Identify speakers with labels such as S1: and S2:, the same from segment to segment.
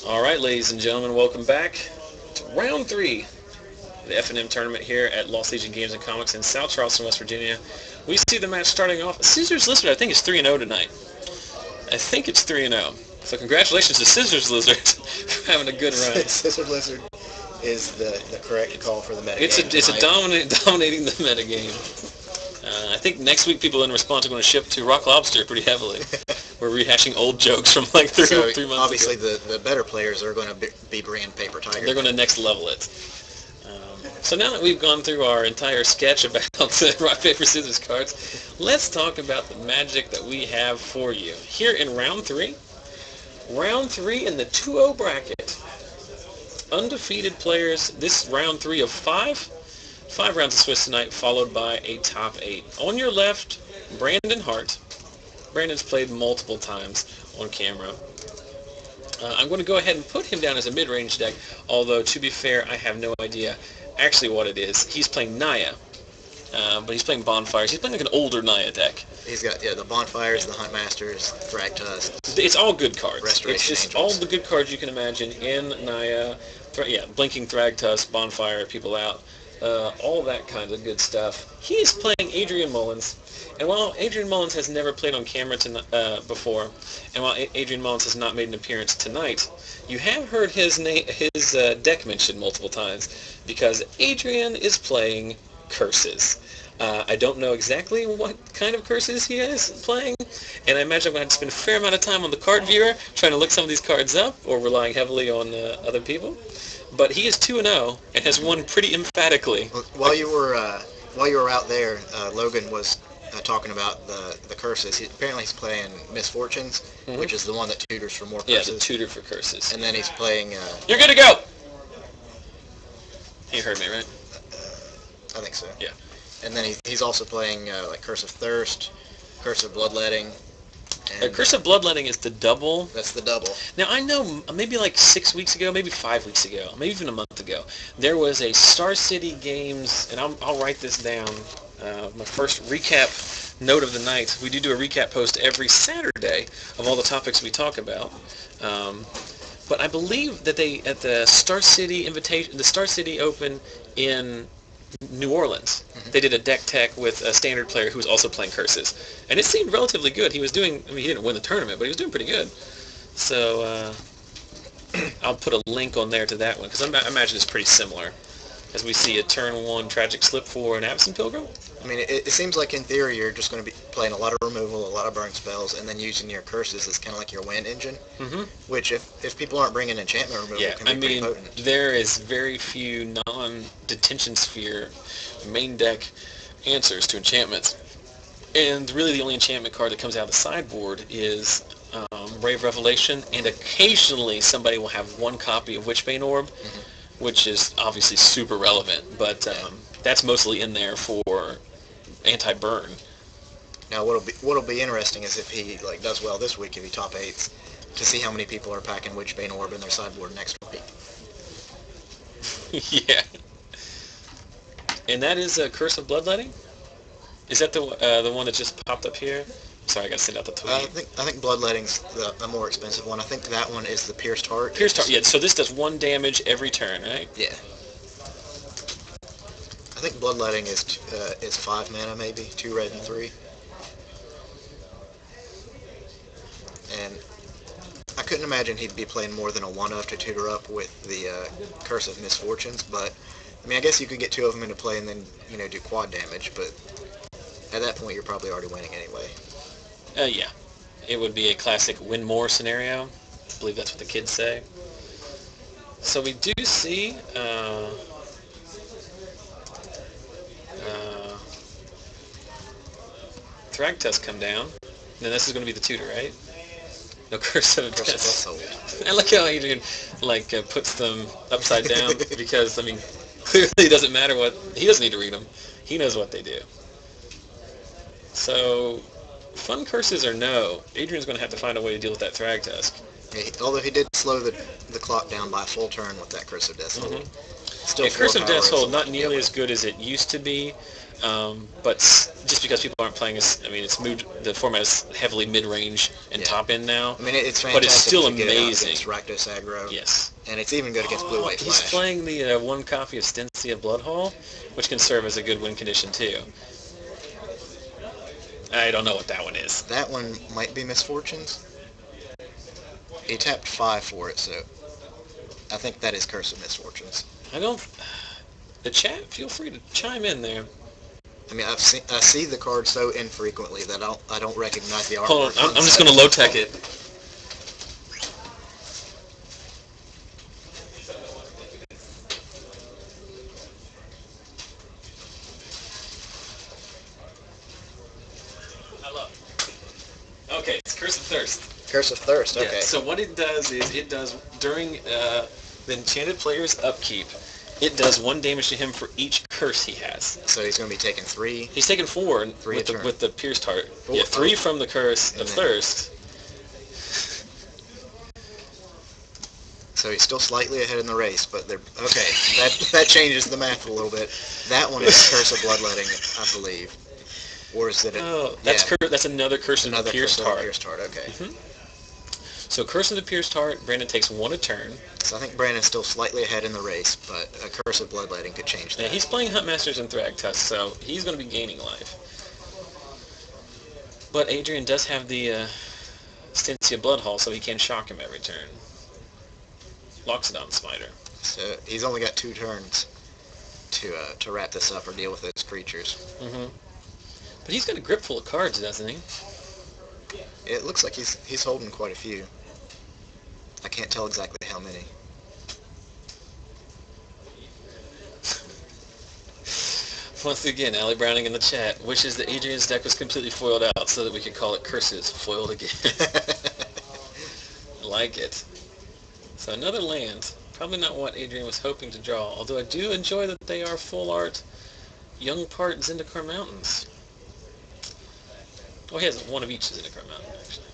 S1: All right, ladies and gentlemen, welcome back to round 3 of the FNM tournament here at Lost Legion Games and Comics in South Charleston, West Virginia. We see the match starting off. Scissors Lizard, I think, is 3-0 tonight. I think it's 3-0. So congratulations to Scissors Lizard for having a good run.
S2: Scissors Lizard is the correct call for the metagame.
S1: It's dominating the metagame. I think next week people in response are going to ship to Rock Lobster pretty heavily. We're rehashing old jokes from like three months ago.
S2: Obviously, the better players are going to be bringing Paper Tiger.
S1: They're going to next level it. So now that we've gone through our entire sketch about the rock, paper, scissors cards, let's talk about the magic that we have for you. Here in round 3 in the 2-0 bracket. Undefeated players, this round 3 of 5 rounds of Swiss tonight, followed by a top 8. On your left, Brandon Hart. Brandon's played multiple times on camera. I'm going to go ahead and put him down as a mid-range deck, although to be fair, I have no idea actually what it is. He's playing Naya, but he's playing Bonfires. He's playing like an older Naya deck.
S2: He's got the Bonfires, the Hunt Masters, Thrag Tusks.
S1: It's all good cards.
S2: Restoration
S1: It's just
S2: Angels.
S1: all the good cards you can imagine in Naya. Blinking Thrag Tusk, Bonfire, people out. All that kind of good stuff. He's playing Adrian Mullins. And while Adrian Mullins has never played on camera before, and while Adrian Mullins has not made an appearance tonight, you have heard his deck mentioned multiple times, because Adrian is playing Curses. I don't know exactly what kind of Curses he is playing, and I imagine I'm going to have to spend a fair amount of time on the card viewer trying to look some of these cards up, or relying heavily on other people. But he is 2-0 and has won pretty emphatically.
S2: While you were out there, Logan was talking about the Curses. Apparently he's playing Misfortunes, which is the one that tutors for more Curses.
S1: Yeah, the tutor for Curses.
S2: And then he's playing...
S1: You're good to go! You heard me, right?
S2: I think so.
S1: Yeah.
S2: And then he's also playing like Curse of Thirst, Curse of Bloodletting. And,
S1: Curse of Bloodletting is the double.
S2: That's the double.
S1: Now, I know maybe like 6 weeks ago, maybe 5 weeks ago, maybe even a month ago, there was a Star City Games, and I'll write this down, my first recap note of the night. We do a recap post every Saturday of all the topics we talk about. But I believe that they, at the Star City Invitation, the Star City Open in New Orleans, they did a deck tech with a standard player who was also playing Curses, and it seemed relatively good. He was doing, he didn't win the tournament, but he was doing pretty good. So I'll put a link on there to that one, because I imagine it's pretty similar, as we see a turn 1 Tragic Slip for an Absent Pilgrim.
S2: I mean, it seems like in theory you're just going to be playing a lot of removal, a lot of burn spells, and then using your Curses as kind of like your win engine, which if people aren't bringing enchantment removal, can be pretty potent.
S1: There is very few non-detention sphere main deck answers to enchantments. And really the only enchantment card that comes out of the sideboard is Ray of Revelation, and occasionally somebody will have one copy of Witchbane Orb, which is obviously super relevant, but that's mostly in there for anti-burn.
S2: Now, what'll be interesting is if he does well this week, if he top 8s, to see how many people are packing Witchbane Orb in their sideboard next week.
S1: Yeah. And that is a Curse of Bloodletting? Is that the one that just popped up here? Sorry, I got to send out the tweet.
S2: I think Bloodletting's the more expensive one. I think that one is the Pierced Heart.
S1: Pierced Heart, yeah. So this does 1 damage every turn, right?
S2: Yeah. I think Bloodletting is 5 mana, maybe 2 red and 3. And I couldn't imagine he'd be playing more than a 1-of to tutor up with the Curse of Misfortunes, but I mean, I guess you could get 2 of them into play and then do quad damage, but at that point you're probably already winning anyway.
S1: Yeah. It would be a classic win more scenario. I believe that's what the kids say. So we do see Thrag Tusk come down. Then this is going to be the tutor, right? No, Curse of Death. I like how Adrian puts them upside down because, I mean, clearly it doesn't matter what... He doesn't need to read them. He knows what they do. So, fun Curses or no, Adrian's going to have to find a way to deal with that Thrag Tusk.
S2: Yeah, although he did slow the clock down by a full turn with that Curse of Death. Still
S1: And
S2: 4
S1: Curse of
S2: power
S1: Death's
S2: is a
S1: Hold,
S2: lot
S1: not
S2: to
S1: nearly
S2: deal
S1: as
S2: with.
S1: good as it used to be, but just because people aren't playing as, I mean, it's moved, the format is heavily mid-range and
S2: Yeah.
S1: top-end now,
S2: I mean, it's
S1: but it's
S2: fantastic
S1: still
S2: if you get it out
S1: amazing.
S2: against Rakdos aggro,
S1: Yes.
S2: and it's even good against
S1: Oh,
S2: Blue-White
S1: he's
S2: Flash.
S1: playing the one copy of Stensia Bloodhall, which can serve as a good win condition, too. I don't know what that one is.
S2: That one might be Misfortunes. He tapped 5 for it, so I think that is Curse of Misfortunes.
S1: I don't... The chat, feel free to chime in there.
S2: I mean, I see the card so infrequently that I don't recognize the
S1: Hold on,
S2: artwork.
S1: I'm just going to low-tech it. Okay, it's Curse of Thirst.
S2: Curse of Thirst, okay.
S1: Yeah, so what it does is it does, during the enchanted player's upkeep, it does 1 damage to him for each curse he has.
S2: So he's going to be taking 3.
S1: He's taking 4
S2: Three
S1: with
S2: a turn.
S1: the pierced heart.
S2: Oh,
S1: Yeah, 3 from the curse
S2: And
S1: of
S2: then-
S1: thirst.
S2: So he's still slightly ahead in the race, but they're okay. That changes the math a little bit. That one is Curse of Bloodletting, I believe, or is it?
S1: Oh, that's that's another curse of the
S2: another
S1: pierced
S2: Curse of
S1: heart.
S2: the Pierced Heart. Okay.
S1: Mhm. So Curse of the Pierced Heart, Brandon takes 1 a turn.
S2: So I think Brandon's still slightly ahead in the race, but a Curse of Bloodletting could change that.
S1: Yeah, he's playing Huntmasters and Thragtusk, so he's going to be gaining life. But Adrian does have the Stensia Bloodhall, so he can shock him every turn. Loxodon Smiter.
S2: So he's only got 2 turns to wrap this up or deal with those creatures.
S1: Mm-hmm. But he's got a grip full of cards, doesn't he?
S2: It looks like he's holding quite a few. I can't tell exactly how many.
S1: Once again, Allie Browning in the chat wishes that Adrian's deck was completely foiled out so that we could call it Curses Foiled Again. Like it. So another land. Probably not what Adrian was hoping to draw, although I do enjoy that they are full art Young Part Zendikar Mountains. Oh, he has 1 of each Zendikar Mountain, actually.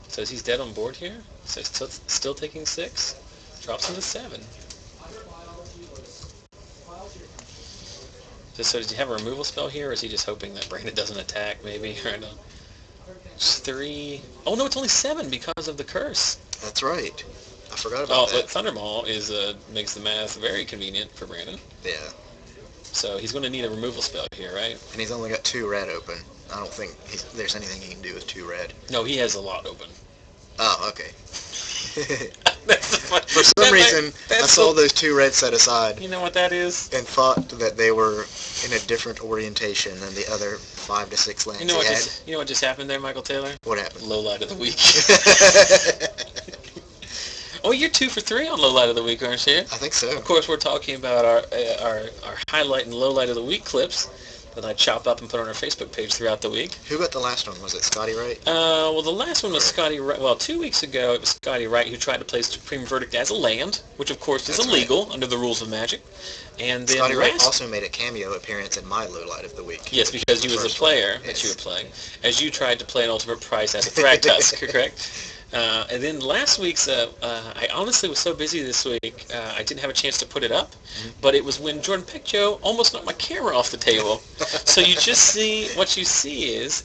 S1: Says he's dead on board here. Says still taking 6. Drops him to 7. So does he have a removal spell here, or is he just hoping that Brandon doesn't attack, maybe? Or no? It's 3. Oh, no, it's only 7 because of the curse.
S2: That's right. I forgot about
S1: But
S2: that.
S1: Thunderball makes the math very convenient for Brandon.
S2: Yeah.
S1: So he's going to need a removal spell here, right?
S2: And he's only got 2 red open. I don't think there's anything he can do with 2 red.
S1: No, he has a lot open.
S2: Oh, okay.
S1: For
S2: For some reason, I saw those 2 red set aside
S1: You know what that is?
S2: and thought that they were in a different orientation than the other 5 to 6 lands
S1: You know
S2: he had.
S1: what just happened there, Michael Taylor?
S2: What happened?
S1: Low light of the week. Oh, you're 2 for 3 on low light of the week, aren't you?
S2: I think so.
S1: Of course, we're talking about our highlight and low light of the week clips that I chop up and put on our Facebook page throughout the week.
S2: Who got the last one? Was it Scotty Wright?
S1: Well, the last one was Scotty Wright. Well, 2 weeks ago, it was Scotty Wright who tried to play Supreme Verdict as a land, which of course is
S2: That's
S1: illegal under the rules of Magic. And then
S2: Scotty Wright also made a cameo appearance in my low light of the week.
S1: Yes, because he was a
S2: First
S1: player
S2: one.
S1: that you
S2: Yes.
S1: were playing, as you tried to play an Ultimate Price as a Thragtusk, correct? And then last week's, I honestly was so busy this week, I didn't have a chance to put it up, but it was when Jordan Piccho almost knocked my camera off the table. So you just see, what you see is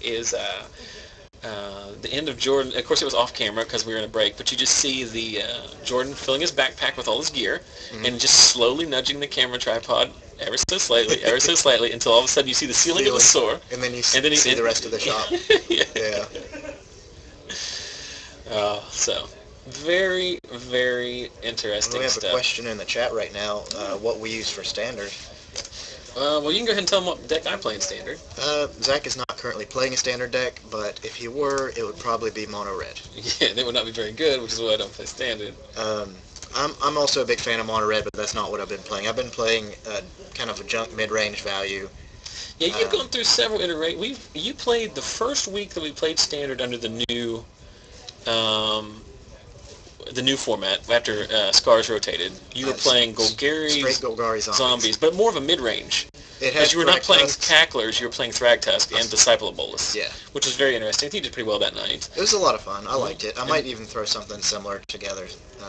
S1: the end of Jordan. Of course, it was off camera because we were in a break, but you just see the Jordan filling his backpack with all his gear and just slowly nudging the camera tripod ever so slightly, until all of a sudden you see the ceiling of the store.
S2: And then you see the rest of the shop. Yeah.
S1: So very, very interesting
S2: We have
S1: stuff.
S2: a question in the chat right now. What we use for standard.
S1: Well, you can go ahead and tell them what deck I play in Standard.
S2: Zach is not currently playing a standard deck, but if he were, it would probably be mono red.
S1: Yeah, they would not be very good, which is why I don't play Standard.
S2: I'm also a big fan of mono red, but that's not what I've been playing. I've been playing kind of a junk mid-range value.
S1: Yeah, you've gone through several iterations. You played the first week that we played Standard under the new format after Scars rotated. You were playing Golgari
S2: Straight Golgari
S1: zombies, but more of a mid-range.
S2: It
S1: Because
S2: had
S1: you were not playing
S2: Thragtusks.
S1: Cacklers, you were playing Thragtusk and Disciple of Bolus.
S2: Yeah.
S1: Which was very interesting. I think you did pretty well that night.
S2: It was a lot of fun. I liked it. I might even throw something similar together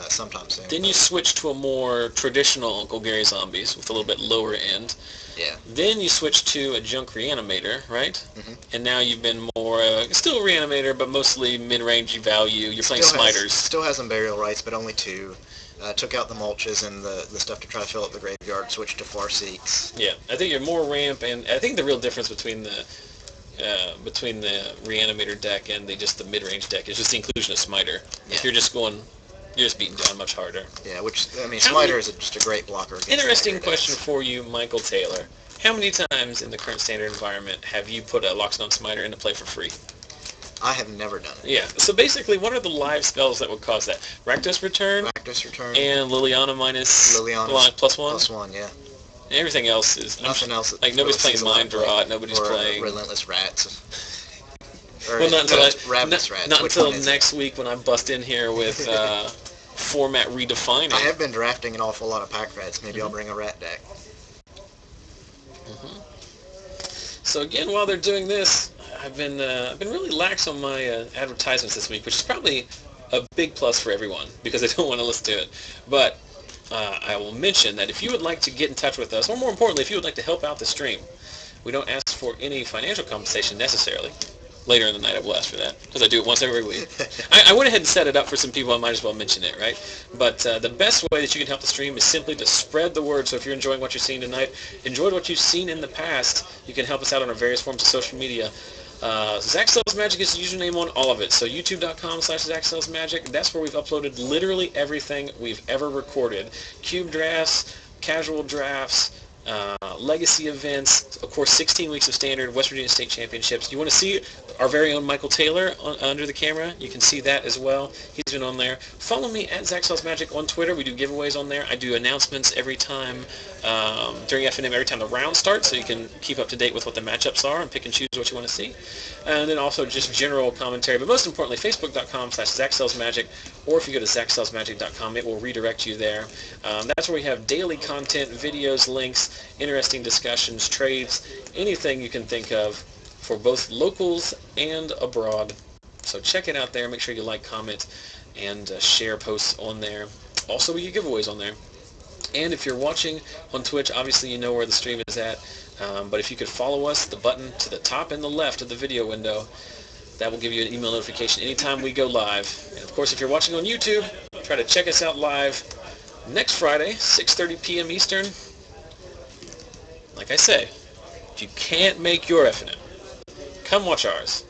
S2: sometime soon.
S1: Then you switched to a more traditional Golgari Zombies with a little bit lower end.
S2: Yeah.
S1: Then you switched to a Junk Reanimator, right?
S2: Mm-hmm.
S1: And now you've been more, still a Reanimator, but mostly mid-range value. You're playing Smiters.
S2: Still has some burial rights, but only 2. Took out the mulches and the stuff to try to fill up the graveyard, switched to Farseeks.
S1: Yeah, I think you're more ramp, and I think the real difference between the Reanimator deck and just the mid-range deck is just the inclusion of Smiter.
S2: Yeah.
S1: If you're just beating down much harder.
S2: Yeah, Smiter is just a great blocker.
S1: Interesting question for you, Michael Taylor. How many times in the current standard environment have you put a Loxodon Smiter into play for free?
S2: I have never done it.
S1: Yeah, so basically, what are the live spells that would cause that? Rakdos Return?
S2: Rakdos Return.
S1: And Liliana plus 1?
S2: Plus 1, yeah.
S1: And everything else is...
S2: Nothing else.
S1: Like, nobody's playing Mind Rot, nobody's playing...
S2: Relentless Rats.
S1: Well, not until
S2: Ravenous Rats.
S1: Not until next week when I bust in here with format redefining.
S2: I have been drafting an awful lot of pack rats. Maybe I'll bring a rat deck.
S1: So again, while they're doing this, I've been really lax on my advertisements this week, which is probably a big plus for everyone because they don't want to listen to it. But I will mention that if you would like to get in touch with us, or more importantly, if you would like to help out the stream, we don't ask for any financial compensation necessarily. Later in the night I will ask for that, because I do it once every week. I went ahead and set it up for some people, I might as well mention it, right? But the best way that you can help the stream is simply to spread the word. So if you're enjoying what you're seeing tonight, enjoyed what you've seen in the past, you can help us out on our various forms of social media. Zach Sells Magic is the username on all of it. So youtube.com/Zach Sells Magic. That's where we've uploaded literally everything we've ever recorded. Cube drafts, casual drafts, legacy events, of course 16 weeks of standard, West Virginia State Championships. You want to see our very own Michael Taylor under the camera? You can see that as well. He's been on there. Follow me at Zach Sells Magic on Twitter. We do giveaways on there. I do announcements every time during FNM, every time the round starts, so you can keep up to date with what the matchups are and pick and choose what you want to see. And then also just general commentary, but most importantly, facebook.com/Zach Sells Magic, or if you go to ZachSellsMagic.com, it will redirect you there. That's where we have daily content, videos, links, interesting discussions, trades, anything you can think of for both locals and abroad. So check it out there. Make sure you like, comment, and share posts on there. Also, we get giveaways on there. And if you're watching on Twitch, obviously you know where the stream is at. But if you could follow us, the button to the top and the left of the video window, that will give you an email notification anytime we go live. And of course, if you're watching on YouTube, try to check us out live next Friday, 6:30 p.m. Eastern. Like I say, if you can't make your FNM, come watch ours.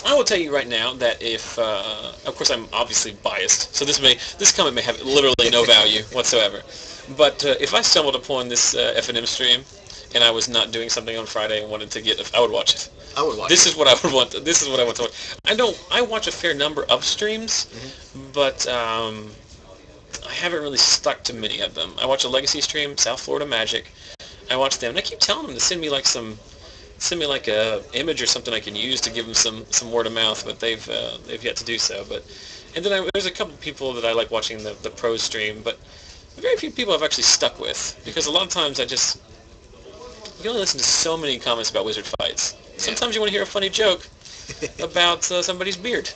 S1: I will tell you right now that if, of course I'm obviously biased, so this comment may have literally no value whatsoever. But if I stumbled upon this FNM stream and I was not doing something on Friday and wanted to I would watch it.
S2: I would watch
S1: This is what I would want. This is what I want to watch. I watch a fair number of streams, but I haven't really stuck to many of them. I watch a Legacy stream, South Florida Magic. I watch them, and I keep telling them to send me like a image or something I can use to give them some word of mouth, but they've yet to do so. And then there's a couple people that I like watching the pro stream, but very few people I've actually stuck with, because a lot of times you can only listen to so many comments about wizard fights. Sometimes you want to hear a funny joke about somebody's beard.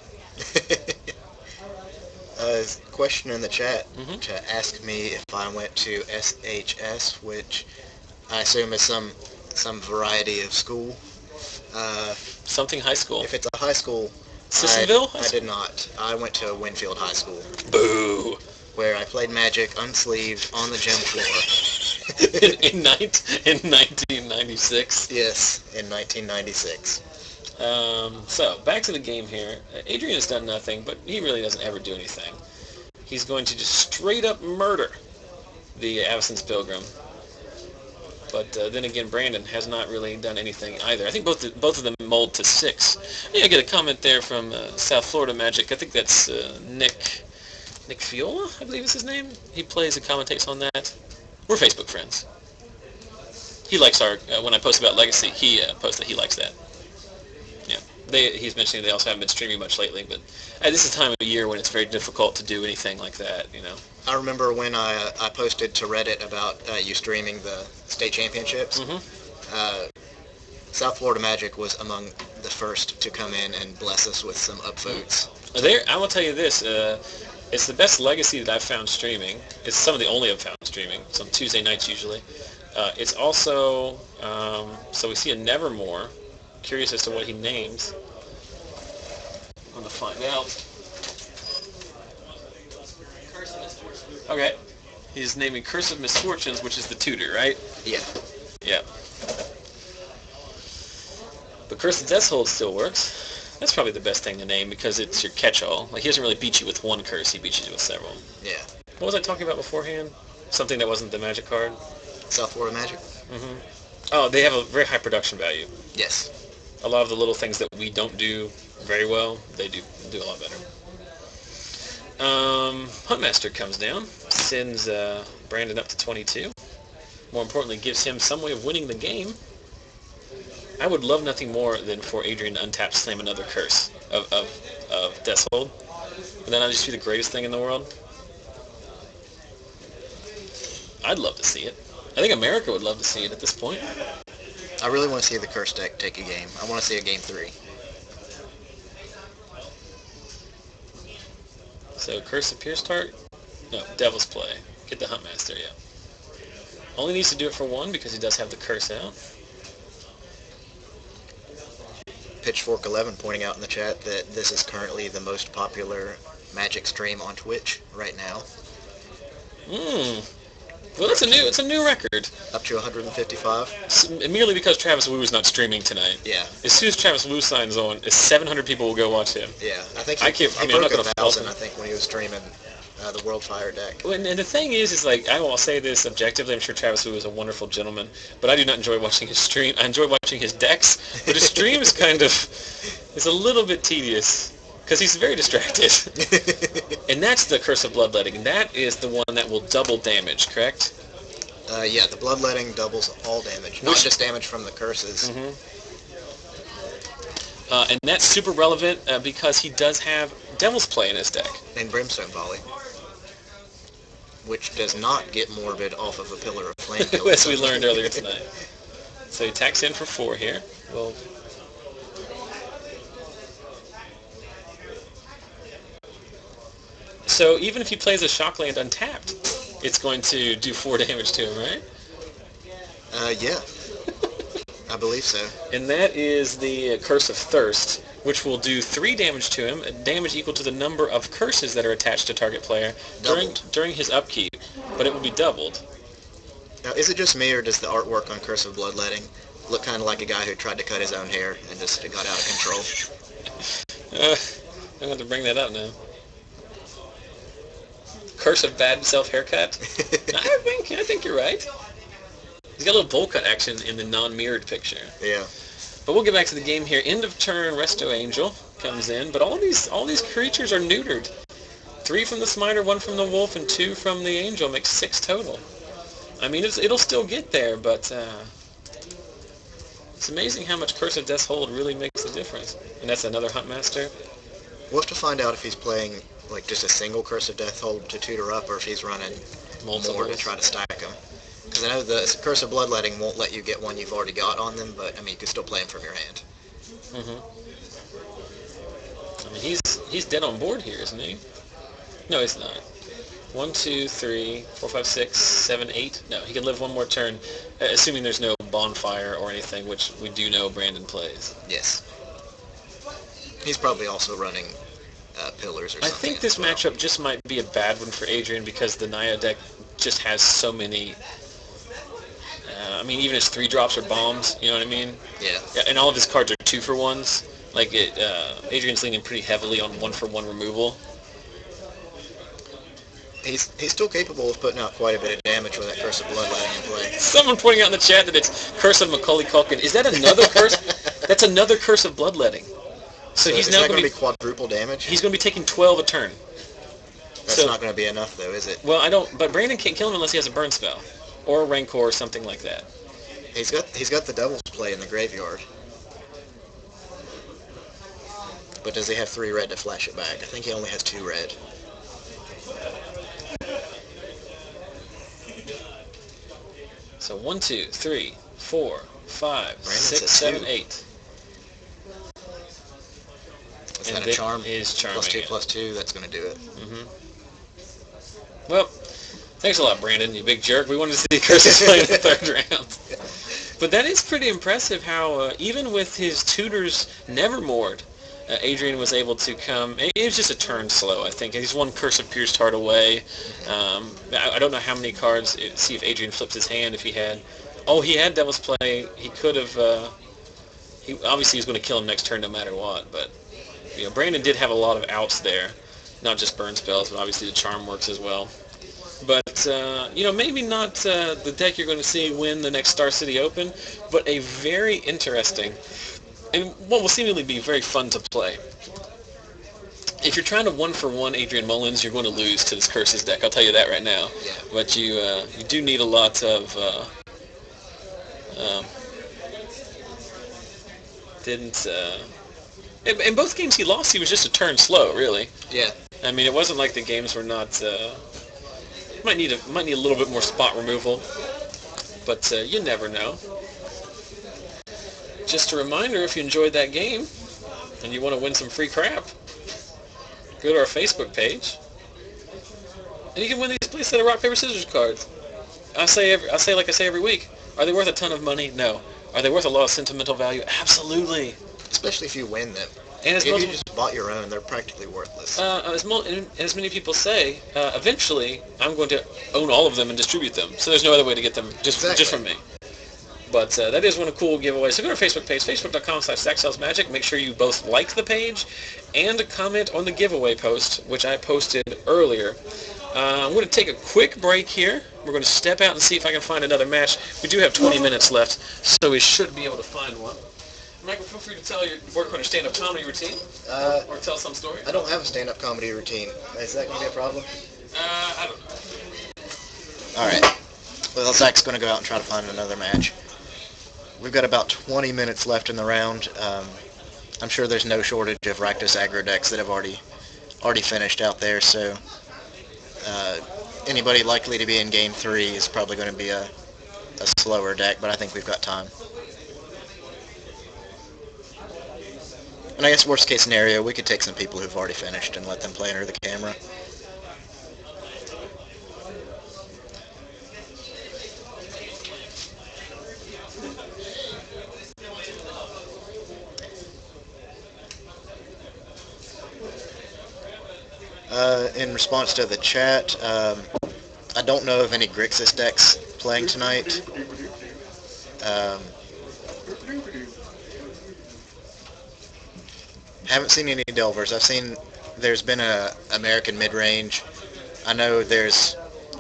S2: Question in the chat to ask me if I went to SHS, which I assume is some variety of school.
S1: Something high school.
S2: If it's a high school,
S1: Sissonville?
S2: I did not. I went to Winfield High School.
S1: Boo!
S2: Where I played Magic unsleeved on the gym floor.
S1: in 1996?
S2: Yes, in 1996.
S1: So, back to the game here. Adrian has done nothing, but he really doesn't ever do anything. He's going to just straight up murder the Avacyn's Pilgrim. But then again, Brandon has not really done anything either. I think both of them mold to 6. Yeah, I get a comment there from South Florida Magic. I think that's Nick Fiola, I believe is his name. He plays and commentates on that. We're Facebook friends. He likes when I post about Legacy, he posts that he likes that. Yeah. He's mentioning they also haven't been streaming much lately, but this is the time of year when it's very difficult to do anything like that, you know.
S2: I remember when I posted to Reddit about you streaming the state championships. South Florida Magic was among the first to come in and bless us with some upvotes.
S1: I will tell you this, it's the best legacy that I've found streaming. It's some of the only I've found streaming. It's on Tuesday nights usually. It's also, so we see a Nevermore. Curious as to what he names. I'm going to find out. Okay. He's naming Curse of Misfortunes, which is the tutor, right?
S2: Yeah.
S1: Yeah. But Curse of Deathhold still works. That's probably the best thing to name because it's your catch-all. Like, he doesn't really beat you with one curse, he beats you with several.
S2: Yeah.
S1: What was I talking about beforehand? Something that wasn't the magic card?
S2: South Florida Magic?
S1: Oh, they have a very high production value.
S2: Yes.
S1: A lot of the little things that we don't do very well, they do a lot better. Huntmaster comes down, sends Brandon up to 22. More importantly, gives him some way of winning the game. I would love nothing more than for Adrian to untap slam another curse of Deathhold. And then I'd just be the greatest thing in the world. I'd love to see it. I think America would love to see it at this point.
S2: I really want to see the curse deck take a game. I want to see a game 3.
S1: So Curse of Pierce Tart? No, Devil's Play. Get the Huntmaster, yeah. Only needs to do it for one because he does have the curse out.
S2: Pitchfork 11 pointing out in the chat that this is currently the most popular Magic stream on Twitch right now.
S1: Well, it's a new record.
S2: Up to 155.
S1: Merely because Travis Wu is not streaming tonight.
S2: Yeah.
S1: As soon as Travis Wu signs on, 700 people will go watch him.
S2: Yeah, I think
S1: I'm
S2: broke
S1: not gonna
S2: 1,000. I think when he was streaming the World Fire deck.
S1: And the thing is like, I will say this objectively, I'm sure Travis Wu is a wonderful gentleman, but I do not enjoy watching his stream. I enjoy watching his decks, but his stream is is a little bit tedious, because he's very distracted. And that's the Curse of Bloodletting. That is the one that will double damage, correct?
S2: Yeah, the Bloodletting doubles all damage, not just damage from the curses.
S1: And that's super relevant because he does have Devil's Play in his deck.
S2: And Brimstone Volley, which does not get morbid off of a Pillar of Flame.
S1: As we learned earlier tonight. So he attacks in for 4 here. Well, so even if he plays a Shockland untapped, it's going to do 4 damage to him, right?
S2: Yeah. I believe so.
S1: And that is the Curse of Thirst, which will do 3 damage to him, damage equal to the number of curses that are attached to target player during his upkeep, but it will be doubled.
S2: Now, is it just me, or does the artwork on Curse of Bloodletting look kind of like a guy who tried to cut his own hair and just got out of control?
S1: I'm going to bring that up now. Curse of Bad Self Haircut? I think you're right. He's got a little bowl cut action in the non-mirrored picture.
S2: Yeah.
S1: But we'll get back to the game here. End of turn, Resto Angel comes in, but all these creatures are neutered. 3 from the Smiter, 1 from the Wolf, and 2 from the Angel makes 6 total. I mean, it'll still get there, but it's amazing how much Curse of Deathhold really makes a difference. And that's another Huntmaster.
S2: We'll have to find out if he's playing like just a single Curse of Deathhold to tutor up, or if he's running more to try to stack them. Because I know the Curse of Bloodletting won't let you get one you've already got on them, but I mean you can still play them from your hand.
S1: I mean he's dead on board here, isn't he? No, he's not. 1, 2, 3, 4, 5, 6, 7, 8. No, he can live one more turn, assuming there's no bonfire or anything, which we do know Brandon plays.
S2: Yes. He's probably also running pillars or something.
S1: I think this matchup just might be a bad one for Adrian because the Naya deck just has so many. I mean, even his 3-drops are bombs. You know what I mean?
S2: Yeah.
S1: And all of his cards are 2-for-1s. Like Adrian's leaning pretty heavily on 1-for-1 removal.
S2: He's still capable of putting out quite a bit of damage with that Curse of Bloodletting in play.
S1: Someone pointing out in the chat that it's Curse of Macaulay Culkin. Is that another curse? That's another Curse of Bloodletting. So he's now going to
S2: be quadruple damage?
S1: He's going to be taking 12 a turn.
S2: That's not going to be enough, though, is it?
S1: Well, I don't. But Brandon can't kill him unless he has a burn spell, or a Rancor, or something like that.
S2: He's got the Devil's Play in the graveyard. but does he have 3 red to flash it back? I think he only has 2 red.
S1: So 1, 2, 3, 4, 5, 6,
S2: said
S1: 7,
S2: 2.
S1: 8.
S2: Is that a charm?
S1: Is charming.
S2: +2/+2. That's going to do it.
S1: Well, thanks a lot, Brandon, you big jerk. We wanted to see Curses play in the 3rd round. But that is pretty impressive how, even with his tutors Nevermore, Adrian was able to come. It was just a turn slow, I think. He's one Curse of Pierced Heart away. I don't know how many cards. See if Adrian flips his hand if he had. Oh, he had Devil's Play. He could have. He obviously was going to kill him next turn no matter what. But Brandon did have a lot of outs there, not just burn spells, but obviously the charm works as well. But maybe not the deck you're going to see win the next Star City Open, but a very interesting and what will seemingly be very fun to play. If you're trying to 1-for-1 Adrian Mullins, you're going to lose to this Curses deck. I'll tell you that right now.
S2: Yeah.
S1: But you do need a lot of. In both games he lost, he was just a turn slow, really.
S2: Yeah.
S1: I mean, it wasn't like the games were not. Might need a little bit more spot removal, but you never know. Just a reminder, if you enjoyed that game and you want to win some free crap, go to our Facebook page, and you can win these set of rock paper scissors cards. I say like I say every week, are they worth a ton of money? No. Are they worth a lot of sentimental value? Absolutely.
S2: Especially if you win them.
S1: And
S2: if you just bought your own, they're practically worthless.
S1: As many people say, eventually I'm going to own all of them and distribute them. So there's no other way to get them just from me. But that is one of the cool giveaways. So go to our Facebook page, facebook.com/StackSalesMagic. Make sure you both like the page and comment on the giveaway post, which I posted earlier. I'm going to take a quick break here. We're going to step out and see if I can find another match. We do have 20 minutes left, so we should be able to find one. Michael, feel free to tell your work on your stand-up comedy routine, or tell some story.
S2: I don't have a stand-up comedy routine. Is that going to be a problem?
S1: I don't know.
S2: All right. Well, Zach's going to go out and try to find another match. We've got about 20 minutes left in the round. I'm sure there's no shortage of Rakdos aggro decks that have already finished out there, so anybody likely to be in Game 3 is probably going to be a slower deck, but I think we've got time. And I guess worst case scenario, we could take some people who've already finished and let them play under the camera. In response to the chat, I don't know of any Grixis decks playing tonight. Haven't seen any Delvers. I've seen there's been a American Midrange. I know there's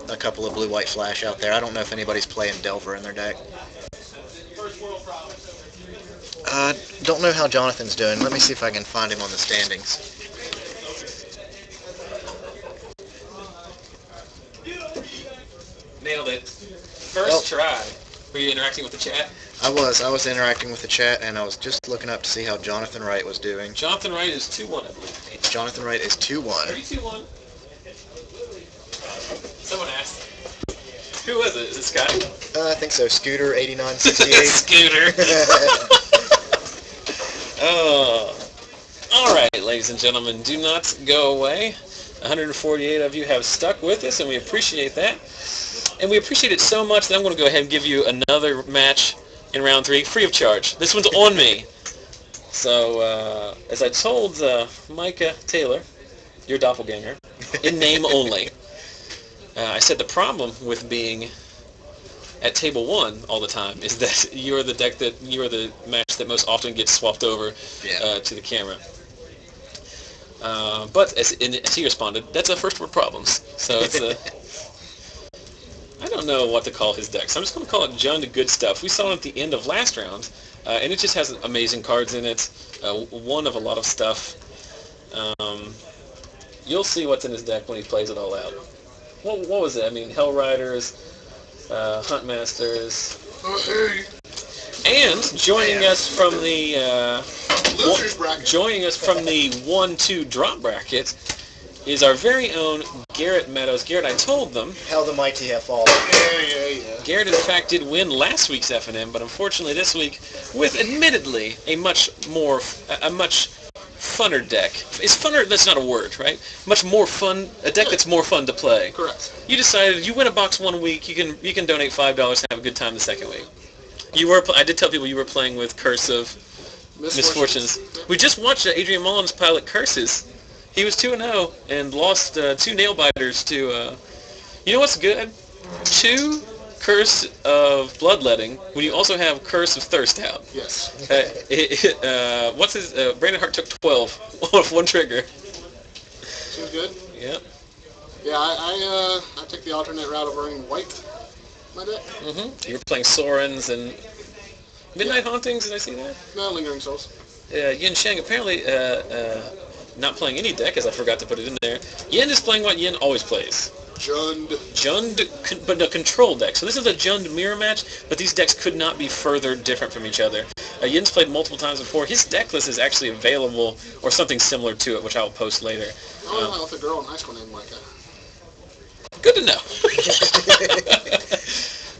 S2: a couple of blue-white flash out there. I don't know if anybody's playing Delver in their deck. Don't know how Jonathan's doing. Let me see if I can find him on the standings.
S1: Nailed it. First try. Were you interacting with the chat?
S2: I was interacting with the chat, and I was just looking up to see how Jonathan Wright was doing.
S1: Jonathan Wright is 2-1, I believe.
S2: Jonathan Wright is 2-1.
S1: Are you 2-1? Someone asked. Who was it? Is it Scotty?
S2: I think so. Scooter 8968.
S1: Scooter. Oh. All right, ladies and gentlemen, do not go away. 148 of you have stuck with us, and we appreciate that. And we appreciate it so much that I'm going to go ahead and give you another match in round 3, free of charge. This one's on me. So, as I told Micah Taylor, your doppelganger, in name only, I said the problem with being at table 1 all the time is that you're the match that most often gets swapped over to the camera. But as he responded, that's a first world problems. So it's a... I don't know what to call his deck, so I'm just going to call it John to Good Stuff. We saw it at the end of last round, and it just has amazing cards in it, one of a lot of stuff. You'll see what's in his deck when he plays it all out. What was it? I mean, Hell Riders, Huntmasters, and joining us from the
S3: Losers bracket.
S1: Joining us from the 1-2 drop bracket is our very own Garrett Meadows. Garrett, I told them.
S2: How the mighty have fallen.
S3: Yeah.
S1: Garrett, in fact, did win last week's FNM, but unfortunately this week, with admittedly a much funner deck. Is funner? That's not a word, right? Much more fun. A deck that's more fun to play.
S3: Correct.
S1: You decided you win a box one week. You can donate $5 and have a good time the second week. I did tell people you were playing with Curse of Misfortunes. We just watched Adrian Mullins pilot Curses. He was 2-0 and lost 2 nail biters to. You know what's good? 2 Curse of Bloodletting when you also have Curse of Thirst Out.
S3: Yes.
S1: What's his? Brandon Hart took 12 off one trigger.
S3: Seems good.
S1: Yep.
S3: Yeah, I took the alternate route of running white. My deck.
S1: Mm-hmm. You were playing Sorens and Midnight Hauntings. Did I see that?
S3: No, Lingering Souls.
S1: Yen-shyang apparently not playing any deck, as I forgot to put it in there. Yen is playing what Yen always plays.
S3: Jund,
S1: but a control deck. So this is a Jund mirror match, but these decks could not be further different from each other. Yen's played multiple times before. His deck list is actually available, or something similar to it, which I'll post later.
S3: I went with a girl in high school named Micah.
S1: Good to know.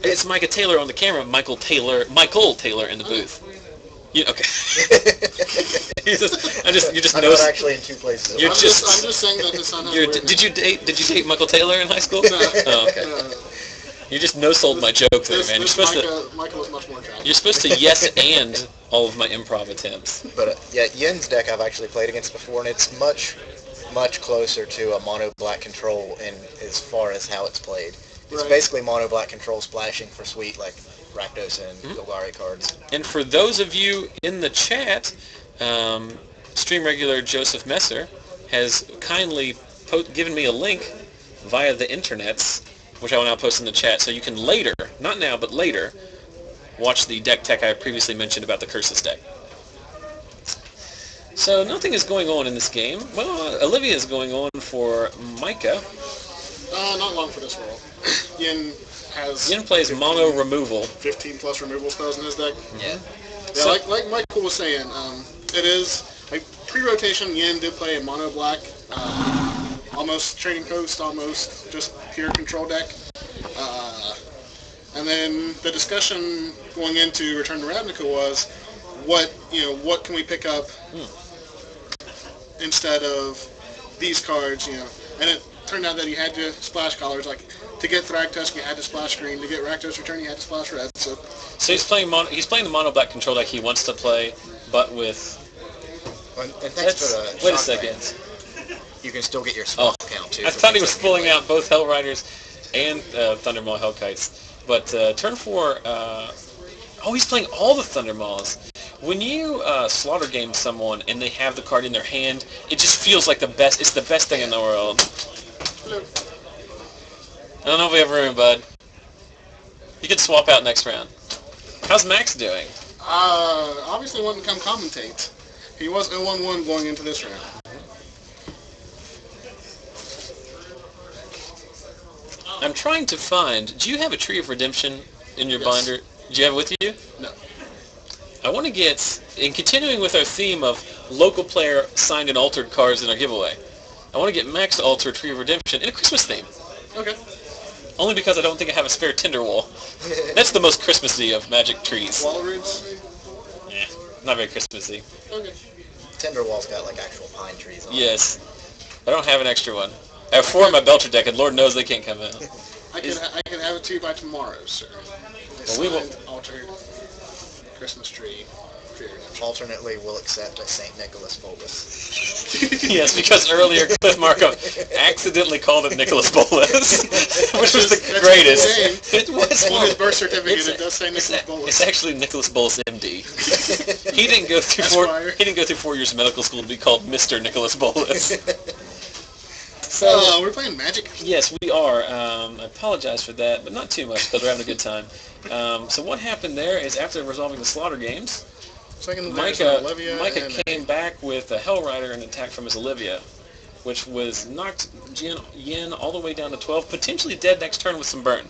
S1: It's Micah Taylor on the camera, Michael Taylor in the booth. Okay. You're just
S2: I'm not actually in 2 places.
S3: I'm just saying that his son has weird
S1: Did you date Michael Taylor in high school?
S3: No.
S1: Oh, okay.
S3: No.
S1: You just no-sold my joke there, man.
S3: Micah was much more attractive.
S1: You're supposed to yes and all of my improv attempts.
S2: But Yen's deck I've actually played against before, and it's much closer to a mono black control in as far as how it's played. It's basically mono black control splashing for sweet like Rakdos and Golgari cards.
S1: And for those of you in the chat, stream regular Joseph Messer has kindly given me a link via the internets, which I will now post in the chat, so you can later, not now, but later, watch the deck tech I previously mentioned about the Curses deck. So nothing is going on in this game. Well, Olivia is going on for Micah.
S3: Not long for this world. Yen
S1: plays mono removal.
S3: 15 plus removal spells in his deck.
S2: Yeah.
S3: Yeah, like Michael was saying, it is like pre-rotation. Yen did play a mono black, almost trading post, almost just pure control deck. And then the discussion going into Return to Ravnica was, what can we pick up instead of these cards, and it turned out that he had to splash colors. Like to get Thragtusk, you had to splash green. To get Rakdos Return, you had to splash red. So
S1: he's playing the mono black control deck he wants to play, but with.
S2: And thanks for the
S1: wait a second.
S2: You can still get your swap count too.
S1: I thought he was pulling out both Hell Riders and Thundermaw Hellkites, but turn 4. He's playing all the Thundermaws. When you slaughter game someone and they have the card in their hand, it just feels like the best. It's the best thing in the world.
S3: Hello.
S1: I don't know if we have room, bud. You can swap out next round. How's Max doing?
S3: Obviously wanting to come commentate. He was 0-1-1 going into this round.
S1: I'm trying to find. Do you have a Tree of Redemption in your
S3: Yes.
S1: binder? Do you have it with you?
S3: No.
S1: I want to get, in continuing with our theme of local player signed and altered cards in our giveaway, I want to get Max to alter Tree of Redemption in a Christmas theme.
S3: Okay.
S1: Only because I don't think I have a spare Tinderwall. That's the most Christmassy of Magic trees.
S3: Wall roots?
S1: Yeah, not very Christmassy.
S3: Okay.
S2: Tinderwall's got like actual pine trees on it.
S1: Yes. I don't have an extra one. I have 4 in my Belcher deck, and Lord knows they can't come out.
S3: I can have it to you by tomorrow, sir.
S1: Well, we will.
S3: Altered Christmas tree.
S2: Alternately, we'll accept a St. Nicholas bulbous.
S1: Yes, because earlier Cliff Markham accidentally called it Nicholas Bolas, which was the greatest. It was
S3: On his birth certificate, it does say Nicholas Bolas.
S1: It's actually Nicholas Bolas, MD. He didn't go through 4 years of medical school to be called Mr. Nicholas Bolas.
S3: So we're playing Magic.
S1: Yes, we are. I apologize for that, but not too much because we're having a good time. So what happened there is after resolving the slaughter games, Micah came back with a Hell Rider and attack from his Olivia, which was knocked Yen all the way down to 12, potentially dead next turn with some burn.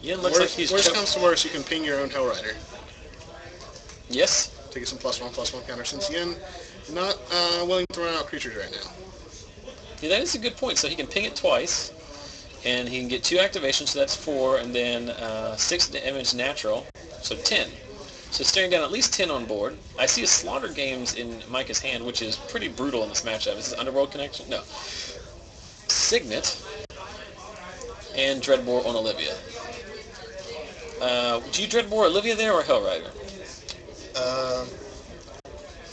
S1: Yen looks like he's...
S3: Worst comes to worst, you can ping your own Hell Rider.
S1: Yes.
S3: to get some +1/+1 counters, since Yen not willing to run out creatures right now.
S1: Yeah, that is a good point. So he can ping it twice, and he can get 2 activations, so that's 4, and then 6 damage natural, so 10. So staring down at least 10 on board. I see a Slaughter Games in Micah's hand, which is pretty brutal in this matchup. Is this Underworld Connection? No. Signet and Dreadbore on Olivia. Do you Dreadbore Olivia there or Hellrider?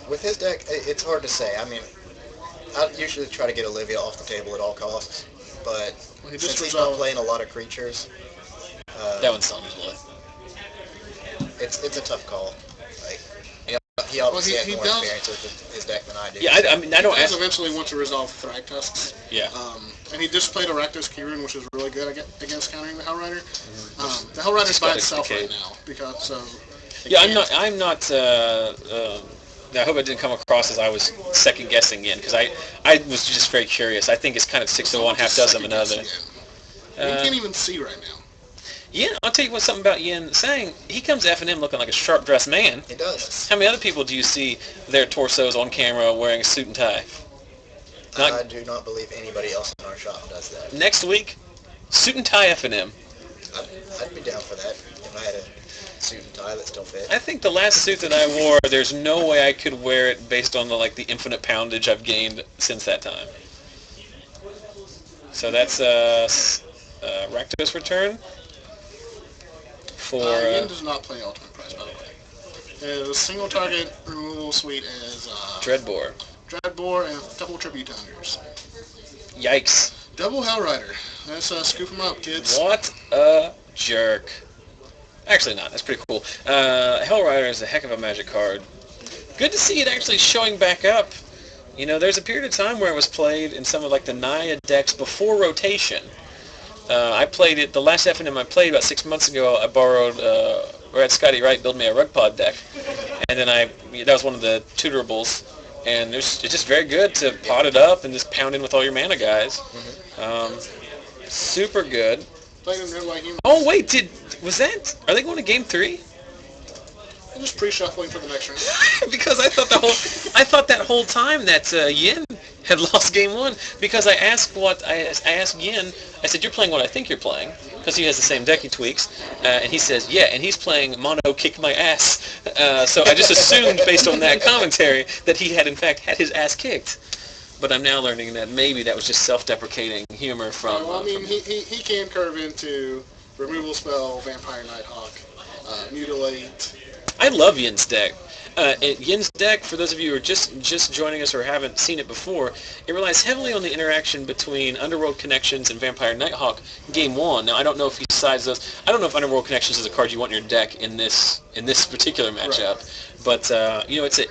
S2: With his deck, it's hard to say. I mean, I usually try to get Olivia off the table at all costs, but since he's not playing a lot of creatures,
S1: that one's not usually.
S2: It's a tough call. Like he obviously has more experience with his deck than I do.
S1: Yeah, I mean, I don't.
S3: He does eventually want to resolve Thragtusks.
S1: Yeah.
S3: And he just played a Rakdos Kieran, which is really good against countering the Hellrider. The Hellrider's by itself right now because so.
S1: Yeah, I'm not. I hope I didn't come across as I was second guessing Yen, because I was just very curious. I think it's kind of 6 of one, half dozen of another.
S3: You can't even see right now.
S1: Yeah, I'll tell you something about Yen-shyang. He comes to FNM looking like a sharp-dressed man.
S2: He does.
S1: How many other people do you see their torsos on camera wearing a suit and tie?
S2: I do not believe anybody else in our shop does that.
S1: Next week, suit and tie FNM.
S2: I'd be down for that if I had a suit and tie that still fit.
S1: I think the last suit that I wore, there's no way I could wear it based on the infinite poundage I've gained since that time. So that's Rakdos return.
S3: Yen does not play Ultimate Prize, by the way. His single target removal suite is
S1: Dreadbore
S3: and double Tribute Thunders.
S1: Yikes.
S3: Double Hellrider. Let's scoop him up, kids.
S1: What a jerk. Actually not. That's pretty cool. Hellrider is a heck of a Magic card. Good to see it actually showing back up. You know, there's a period of time where it was played in some of the Naya decks before rotation. I played it, the last FNM I played about 6 months ago, I borrowed, or had Scotty Wright build me a rug pod deck. And then that was one of the tutораbles. And it's just very good to pot it up and just pound in with all your mana guys. Super good. Oh wait, are they going to game 3?
S3: I'm just pre-shuffling for the next round.
S1: Because I thought that whole time that Yen had lost game 1, because I asked Yen, I said, you're playing what I think you're playing, because he has the same deck he tweaks, and he says, yeah, and he's playing mono kick my ass. So I just assumed based on that commentary that he had in fact had his ass kicked. But I'm now learning that maybe that was just self-deprecating humor from...
S3: Well, I mean, he can curve into removal spell, Vampire Nighthawk, Mutilate.
S1: I love Yen's deck. Yen's deck, for those of you who are just joining us or haven't seen it before, it relies heavily on the interaction between Underworld Connections and Vampire Nighthawk Game 1. Now, I don't know if he decides those. I don't know if Underworld Connections is a card you want in your deck in this particular matchup. Right. But,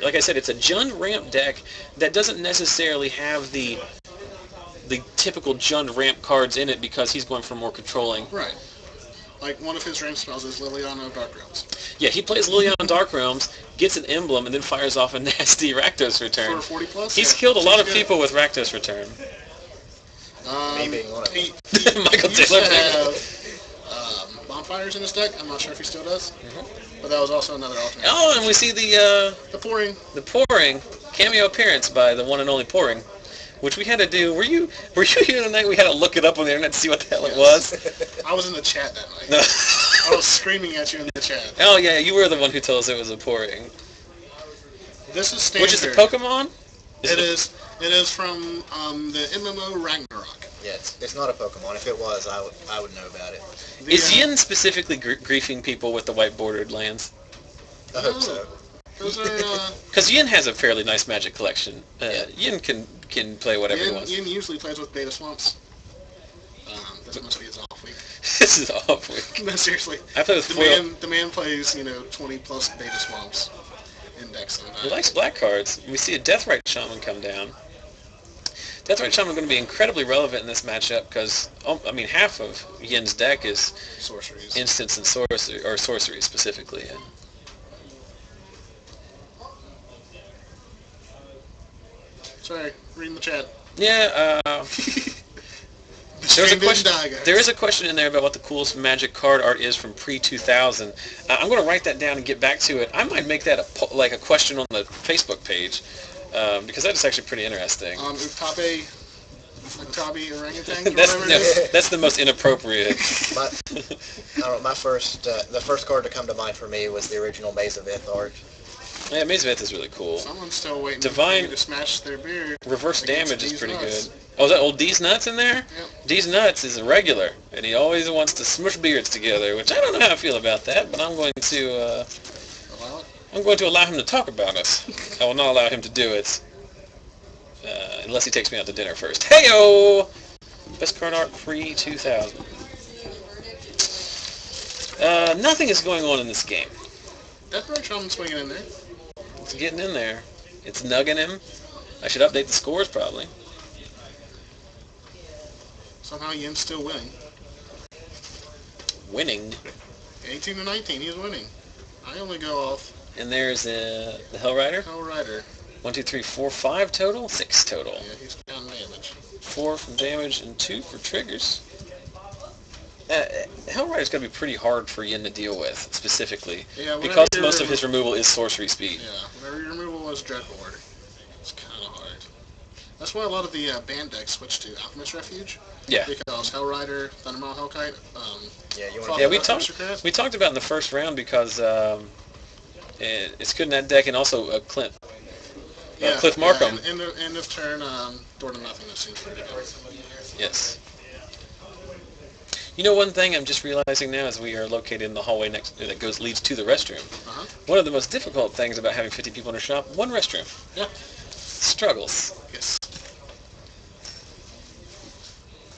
S1: like I said, it's a Jund ramp deck that doesn't necessarily have the typical Jund ramp cards in it because he's going for more controlling.
S3: Right. Like, one of his ramp spells is Liliana Dark Realms.
S1: Yeah, he plays Liliana Dark Realms, gets an emblem, and then fires off a nasty Rakdos return.
S3: For 40+?
S1: He's killed a lot of people with Rakdos return.
S2: Me being one of them.
S1: Michael
S3: He used
S1: Taylor.
S3: to have bonfires in his deck. I'm not sure if he still does. But that was also another alternate.
S1: Oh, and we see the
S3: pouring.
S1: The pouring cameo appearance by the one and only pouring, which we had to do. Were you here tonight? We had to look it up on the internet to see what the hell it was.
S3: I was in the chat that night.
S1: No.
S3: I was screaming at you in the chat.
S1: Oh yeah, you were the one who told us it was a pouring.
S3: This is standard.
S1: Which is the Pokemon?
S3: It is from the MMO Ragnarok.
S2: Yeah, it's not a Pokemon. If it was, I would know about it.
S1: Is Yen specifically griefing people with the white bordered lands?
S2: I hope so.
S3: Those are...
S1: Because Yen has a fairly nice Magic collection. Yen can play whatever he wants.
S3: Yen usually plays with Beta Swamps. This must be his off week.
S1: This is off week.
S3: No, seriously.
S1: I play with
S3: the man plays, 20 plus Beta Swamps index.
S1: He likes black cards. We see a Deathrite Shaman come down. Deathrite Shaman is going to be incredibly relevant in this matchup because, half of Yen's deck is
S3: sorceries,
S1: instants and sorceries specifically. Yeah.
S3: Sorry, reading the chat.
S1: Yeah,
S3: The
S1: There was a
S3: Game didn't
S1: question.
S3: die, guys.
S1: There is a question in there about what the coolest Magic card art is from pre-2000. I'm going to write that down and get back to it. I might make that a question on the Facebook page because that is actually pretty interesting.
S3: Utabi orangutan, or whatever it is.
S1: That's the most inappropriate.
S2: The first card to come to mind for me was the original Maze of Ith art.
S1: Yeah, Maze of Ith is really cool.
S3: Someone's still waiting
S1: Divine
S3: for you to smash their beard.
S1: Reverse damage is
S3: D's
S1: pretty
S3: nuts.
S1: good. Oh, is that old D's Nuts in there?
S3: Yep.
S1: D's Nuts is a regular, and he always wants to smush beards together, which I don't know how I feel about that, but I'm going to allow him to talk about it. I will not allow him to do it unless he takes me out to dinner first. Heyo! Best card art pre-2000. Nothing is going on in this game.
S3: Deathbringer Shaman swinging in there.
S1: It's getting in there. It's nugging him. I should update the scores probably.
S3: Somehow Yen's still winning.
S1: Winning.
S3: 18 to 19, he's winning. I only go off
S1: And there's the Hell Rider.
S3: Hell Rider.
S1: 1, 2, 3, 4, 5 total. 6 total.
S3: Yeah, he's down damage.
S1: 4 from damage and 2 for triggers. Hell Rider's going to be pretty hard for Yen to deal with, specifically.
S3: Yeah,
S1: because most of his removal is sorcery speed.
S3: Yeah, whenever your removal was Dreadboard, it's kind of hard. That's why a lot of the band decks switched to Alchemist Refuge.
S1: Yeah.
S3: Because Hell Rider, Thundermaw, Hellkite.
S1: We talked about in the first round because it's good in that deck, and also Clint. Cliff Markham.
S3: Yeah, end of turn, Door to Nothingness seems pretty good.
S1: Yes. You know, one thing I'm just realizing now is we are located in the hallway that leads to the restroom.
S3: Uh-huh.
S1: One of the most difficult things about having 50 people in a shop, one restroom.
S3: Yeah.
S1: Struggles.
S3: Yes.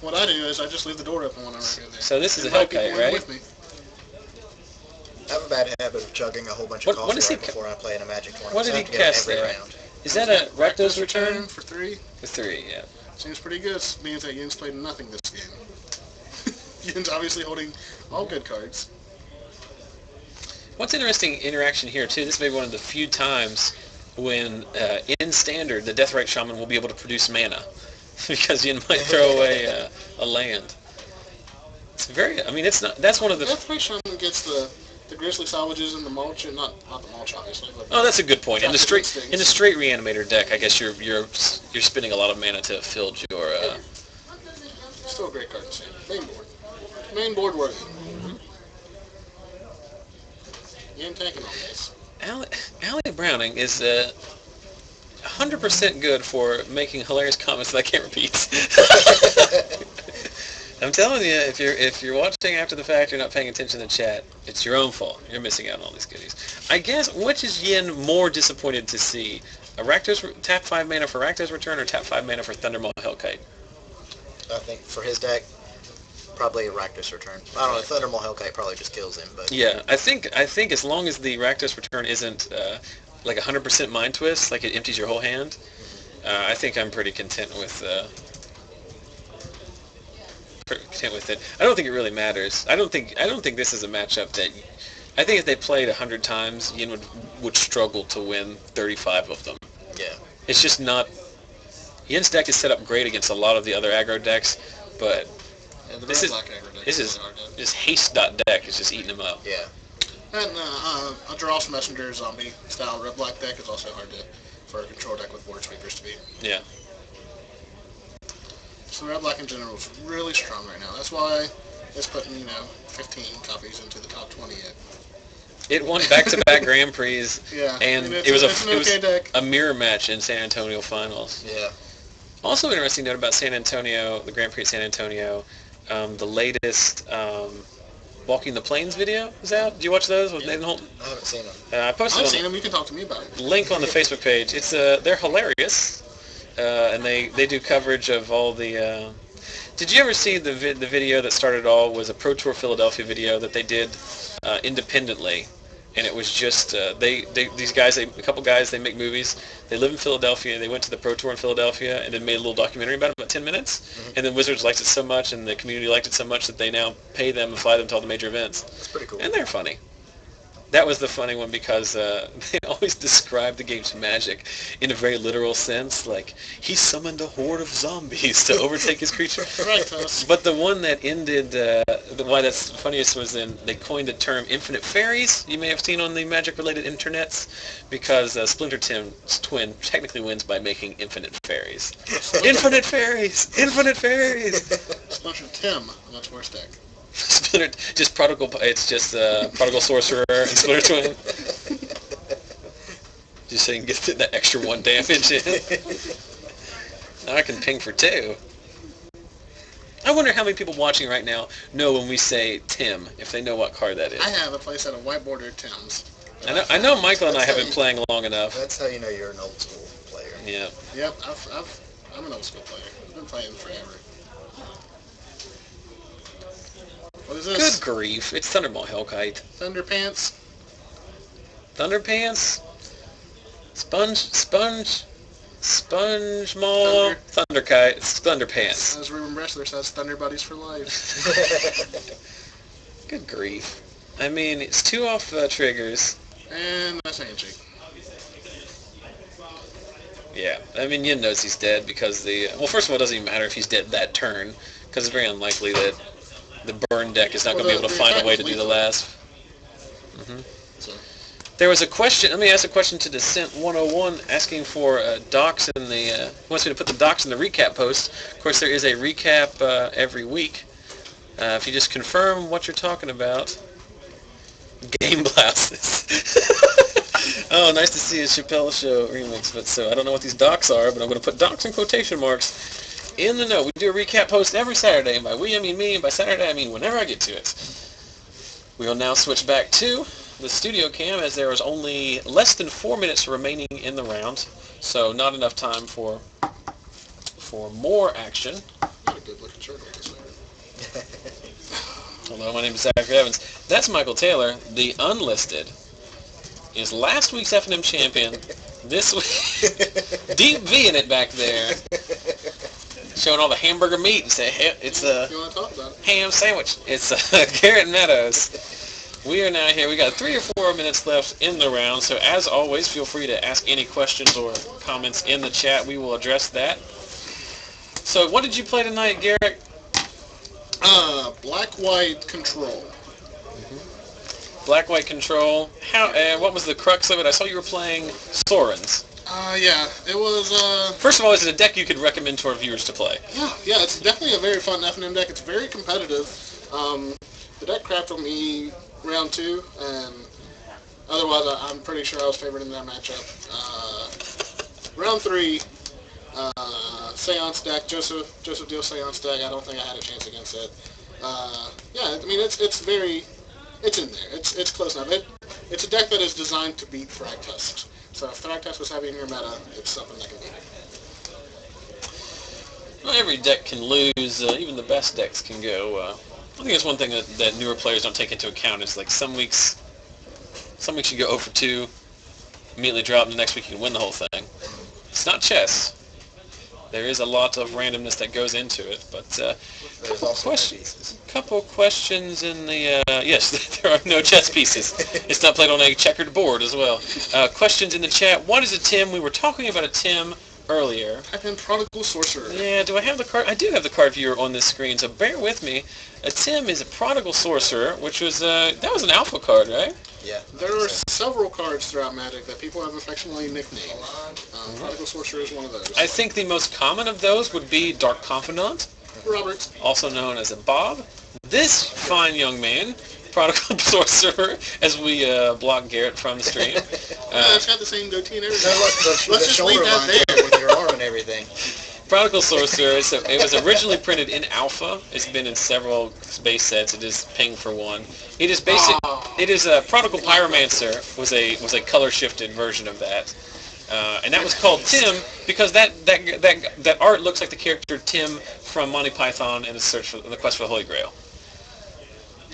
S3: What I do is I just leave the door open when I go there.
S1: So this is a
S3: Invite people
S1: Hellkite,
S3: in
S1: right?
S3: with me.
S2: I have a bad habit of chugging a whole bunch of
S1: What
S2: coffee
S1: is he
S2: before I play in a Magic tournament.
S1: What did
S2: so I
S1: he
S2: have to get
S1: cast
S2: every
S1: there?
S2: round.
S1: Is that a Rakdos return?
S3: For 3.
S1: For 3, yeah.
S3: Seems pretty good. Means that Yen's played nothing this game. Yen's obviously holding all good cards.
S1: What's interesting interaction here, too, this may be one of the few times when, in Standard, the Deathrite Shaman will be able to produce mana. Because Yen might throw away a land. It's very, I mean, it's not, that's one of the...
S3: Deathrite Shaman gets the Grizzly Salvages and the Mulch, and not the Mulch, obviously. But
S1: Oh, that's a good point. In the straight
S3: Instincts.
S1: Reanimator deck, I guess you're spending a lot of mana to fill your...
S3: Still a great card to see. Main board worthy. Yen tanking all this.
S1: Allie Browning is 100% good for making hilarious comments that I can't repeat. I'm telling you, if you're watching after the fact, you're not paying attention to the chat, it's your own fault. You're missing out on all these goodies. I guess, which is Yen more disappointed to see? A Rakdos, tap 5 mana for Rakdos Return, or tap 5 mana for Thundermaw Hellkite?
S2: I think for his deck, probably a Rakdos Return. I don't know, Thundermaw Hellkite probably just kills him, but...
S1: Yeah, I think as long as the Rakdos Return isn't like 100% Mind Twist, like it empties your whole hand, I think I'm pretty content with it. I don't think it really matters. I don't think this is a matchup that... I think if they played 100 times, Yen would struggle to win 35 of them.
S2: Yeah.
S1: It's just not... Yen's deck is set up great against a lot of the other aggro decks, but
S3: Yeah, the
S1: this
S3: red
S1: is
S3: black aggro deck
S1: this
S3: really
S1: is
S3: hard to-
S1: this haste.deck is just eating him up.
S2: Yeah.
S3: And a Dross Messenger zombie style red black deck is also hard for a control deck with board sweepers to beat.
S1: Yeah.
S3: So red black in general is really strong right now. That's why it's putting 15 copies into the top 20 yet.
S1: It won back-to-back Grand Prix,
S3: Yeah,
S1: and
S3: I mean,
S1: it was
S3: it's an okay deck.
S1: a mirror match in San Antonio finals.
S2: Yeah.
S1: Also, interesting note about San Antonio, the Grand Prix at San Antonio, the latest Walking the Plains video is out. Did you watch those with Nathan Holton?
S2: I haven't seen him.
S1: I posted
S3: I've seen them. You can talk to me about it.
S1: link on the Facebook page. It's they're hilarious, and they do coverage of all the. Did you ever see the video that started it all? Was a Pro Tour Philadelphia video that they did independently, and it was just these guys, a couple guys, they make movies. They live in Philadelphia. They went to the Pro Tour in Philadelphia and then made a little documentary about it, about 10 minutes.
S2: Mm-hmm.
S1: And then Wizards liked it so much, and the community liked it so much that they now pay them and fly them to all the major events.
S2: It's pretty cool.
S1: And they're funny. That was the funny one because they always describe the game's magic in a very literal sense, like he summoned a horde of zombies to overtake his creature.
S3: Right,
S1: But the one that ended, the one that's funniest was they coined the term infinite fairies. You may have seen on the magic-related internets, because Splinter Tim's twin technically wins by making infinite fairies. Infinite fairies! Infinite fairies!
S3: Splinter Tim, a much worse deck.
S1: Splinter, just prodigal. It's just prodigal sorcerer and Splinter Twin. Just so you can get that extra 1 damage in. Now I can ping for 2. I wonder how many people watching right now know when we say Tim, if they know what card that is.
S3: I have a playset of white-bordered Tims.
S1: I know Michael and I have been playing long enough.
S2: That's how you know you're an old school player.
S1: Yeah.
S3: Yep, I'm an old school player. I've been playing forever. What is this?
S1: Good grief! It's Thunderball Hellkite.
S3: Thunderpants.
S1: Thunderpants. Sponge Maw. Thunderkite. It's Thunderpants.
S3: As Ruben Wrestler says, Thunder Buddies for life.
S1: Good grief! I mean, it's 2 off triggers.
S3: And that's handshake.
S1: Yeah, I mean, Yen knows he's dead because well, first of all, it doesn't even matter if he's dead that turn, because it's very unlikely that the burn deck is not going to be able to find a way to do the last.
S3: So,
S1: There was a question. Let me ask a question to Descent 101, asking for docs in the. He wants me to put the docs in the recap post. Of course, there is a recap every week. If you just confirm what you're talking about. Game blouses. Oh, nice to see a Chappelle Show remix. But I don't know what these docs are, but I'm going to put docs in quotation marks in the note. We do a recap post every Saturday, and by we I mean me, and by Saturday I mean whenever I get to it. We will now switch back to the studio cam, as there is only less than 4 minutes remaining in the round, so not enough time for more action.
S3: not a good looking shirt on this one.
S1: Hello, my name is Zachary Evans. That's Michael Taylor. The unlisted is last week's FNM champion. This week, Deep V in it back there, showing all the hamburger meat and say, hey, it's a
S3: You want to talk about it?
S1: ham sandwich. It's Garrett Meadows. We are now here. We got 3 or 4 minutes left in the round, so as always, feel free to ask any questions or comments in the chat. We will address that. So what did you play tonight, Garrett?
S3: Black-white control.
S1: Black-white control. How? What was the crux of it? I saw you were playing Sorens.
S3: Yeah, it was,
S1: First of all, is it a deck you could recommend to our viewers to play?
S3: yeah, it's definitely a very fun FNM deck. It's very competitive. The deck crapped on me round 2, and otherwise I'm pretty sure I was favored in that matchup. Round 3, Seance deck, Joseph Deal Seance deck, I don't think I had a chance against it. Yeah, I mean, it's in there. It's close enough. It's a deck that is designed to beat Thragtusk. So if Thragtusk was heavy in your meta, it's something that can beat it.
S1: Well, every deck can lose. Even the best decks can go. I think that's one thing that newer players don't take into account is like some weeks you go 0 for 2, immediately drop, and the next week you can win the whole thing. It's not chess. There is a lot of randomness that goes into it, but couple questions in the yes, there are no chess pieces. It's not played on a checkered board as well. Questions in the chat. What is a Tim? We were talking about a Tim earlier.
S3: I've been Prodigal Sorcerer.
S1: Yeah, do I have the card? I do have the card viewer on this screen, so bear with me. A Tim is a Prodigal Sorcerer, which was that was an alpha card, right?
S2: Yeah.
S3: There are several cards throughout Magic that people have affectionately nicknamed. Prodigal Sorcerer is one of those.
S1: I think the most common of those would be Dark Confidant,
S3: Roberts.
S1: also known as a Bob. This fine young man, Prodigal Sorcerer, as we block Garrett from the stream.
S3: It's got the same goatee and everything.
S2: No, look, the
S3: Let's just leave
S2: shoulder
S3: that
S2: line
S3: there.
S2: with your arm and everything.
S1: Prodigal Sorcerer, it was originally printed in alpha. It's been in several base sets. It is ping for 1. It is basic. It is a Prodigal Pyromancer was a color shifted version of that, and that was called Tim because that art looks like the character Tim from Monty Python and the Quest for the Holy Grail.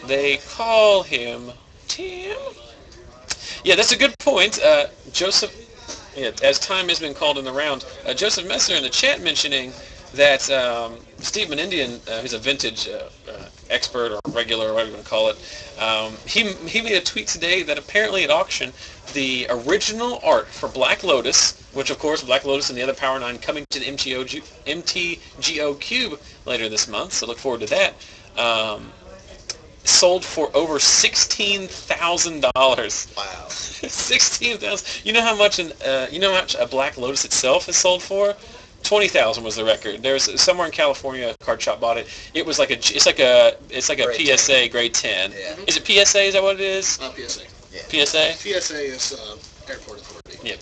S1: They call him Tim. Yeah, that's a good point, Joseph. Yeah, as time has been called in the round, Joseph Messner in the chat mentioning that Steve Menindian, who's a vintage expert or regular or whatever you want to call it. He made a tweet today that apparently at auction, the original art for Black Lotus, which of course Black Lotus and the other Power 9 coming to the MTGO Cube later this month, so look forward to that, sold for over $16,000.
S2: Wow.
S1: 16,000. You know how much a Black Lotus itself is sold for? 20,000 was the record. There's somewhere in California a card shop bought it. It was it's like a
S2: Grade
S1: PSA
S2: 10.
S1: grade 10.
S2: Yeah.
S1: Is it PSA? Is that what it is?
S3: PSA.
S2: Yeah.
S1: PSA?
S3: PSA is Airport Authority.
S1: Yeah,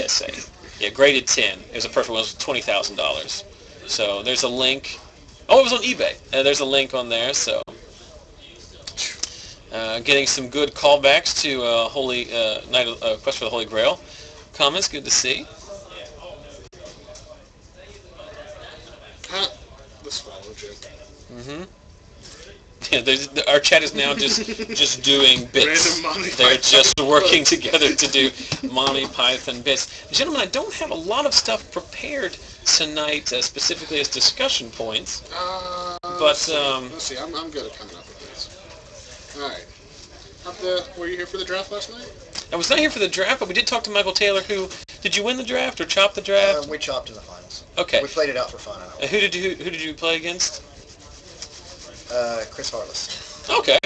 S1: PSA. Yeah, graded 10. It was a perfect one. It was $20,000. So there's a link. Oh, it was on eBay. There's a link on there. So getting some good callbacks to Holy Night Quest for the Holy Grail comments. Good to see.
S3: The swallow joke.
S1: Mm-hmm. Yeah, our chat is now just doing bits.
S3: Random Monty
S1: They're
S3: Python.
S1: just working together to do Monty Python bits. Gentlemen, I don't have a lot of stuff prepared tonight, specifically as discussion points. But
S3: let's see. I'm good at coming up with this. All right. Were you here for the draft last night?
S1: I was not here for the draft, but we did talk to Michael Taylor. Who did you win the draft or chop the draft?
S2: We chopped in the finals.
S1: Okay.
S2: We played it out for fun.
S1: Who did you play against?
S2: Chris Harless.
S1: Okay.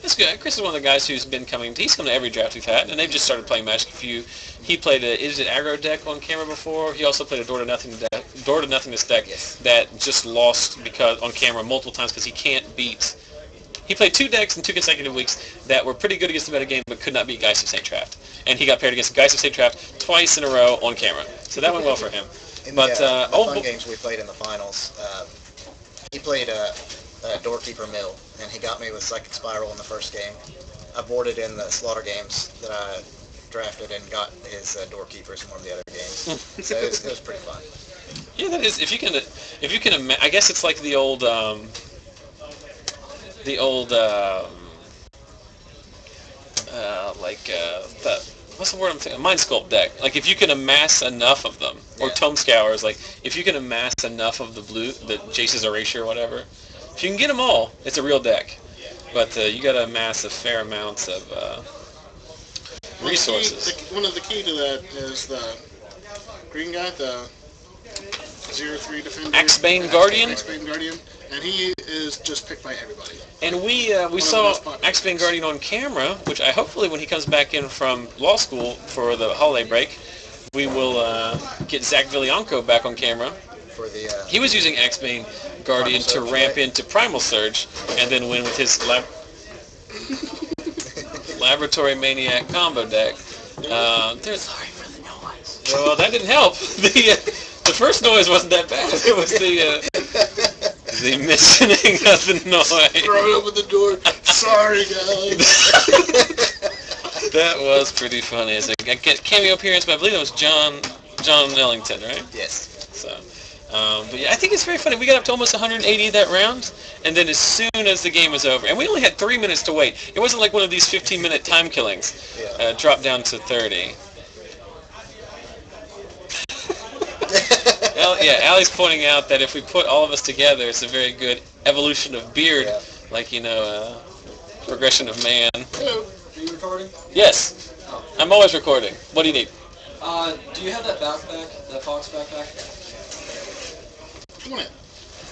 S1: That's good. Chris is one of the guys who's been coming. He's come to every draft we've had, and they've just started playing Magic. He played is it aggro deck on camera before? He also played a door to nothingness deck
S2: Yes.
S1: that just lost because on camera multiple times because he can't beat. He played 2 decks in 2 consecutive weeks that were pretty good against the metagame, but could not beat Geist of St. Traft. And he got paired against Geist of St. Traft twice in a row on camera. So that went well for him.
S2: In
S1: But
S2: the fun games we played in the finals, he played Doorkeeper Mill, and he got me with Psychic Spiral in the first game. I boarded in the Slaughter games that I drafted and got his Doorkeepers in one of the other games. So it was pretty fun.
S1: Yeah, that is. If you can, I guess it's like the old what's the word I'm thinking? Mind Sculpt deck. Like if you can amass enough of them, or Tome Scours. Like if you can amass enough of the Jace's Erasure or whatever, if you can get them all, it's a real deck. But you got to amass a fair amount of resources.
S3: One of the key to that is the green guy, the 0/3 defender.
S1: Axebane Guardian.
S3: Axebane Guardian, and he is just picked by everybody.
S1: And we saw Axebane Guardian on camera, which I hopefully when he comes back in from law school for the holiday break, we will get Zach Villianco back on camera.
S2: For the
S1: He was using Axebane Guardian to ramp into Primal Surge and then win with his Laboratory Maniac combo deck. Sorry for the noise. Well, that didn't help. The first noise wasn't that bad. It was the mentioning of the noise.
S3: Throw open the door. Sorry, guys.
S1: That was pretty funny. It's a cameo appearance, but I believe it was John Ellington, right?
S2: yes.
S1: So, but yeah, I think it's very funny. We got up to almost 180 that round, and then as soon as the game was over, and we only had 3 minutes to wait. It wasn't like one of these 15-minute time killings.
S2: Yeah.
S1: Dropped down to 30. Allie's pointing out that if we put all of us together, it's a very good evolution of beard, like, progression of man.
S3: Hello.
S4: Are you recording?
S1: Yes, I'm always recording. What do you need?
S4: Do you have that backpack, that Fox backpack?
S3: Come on in.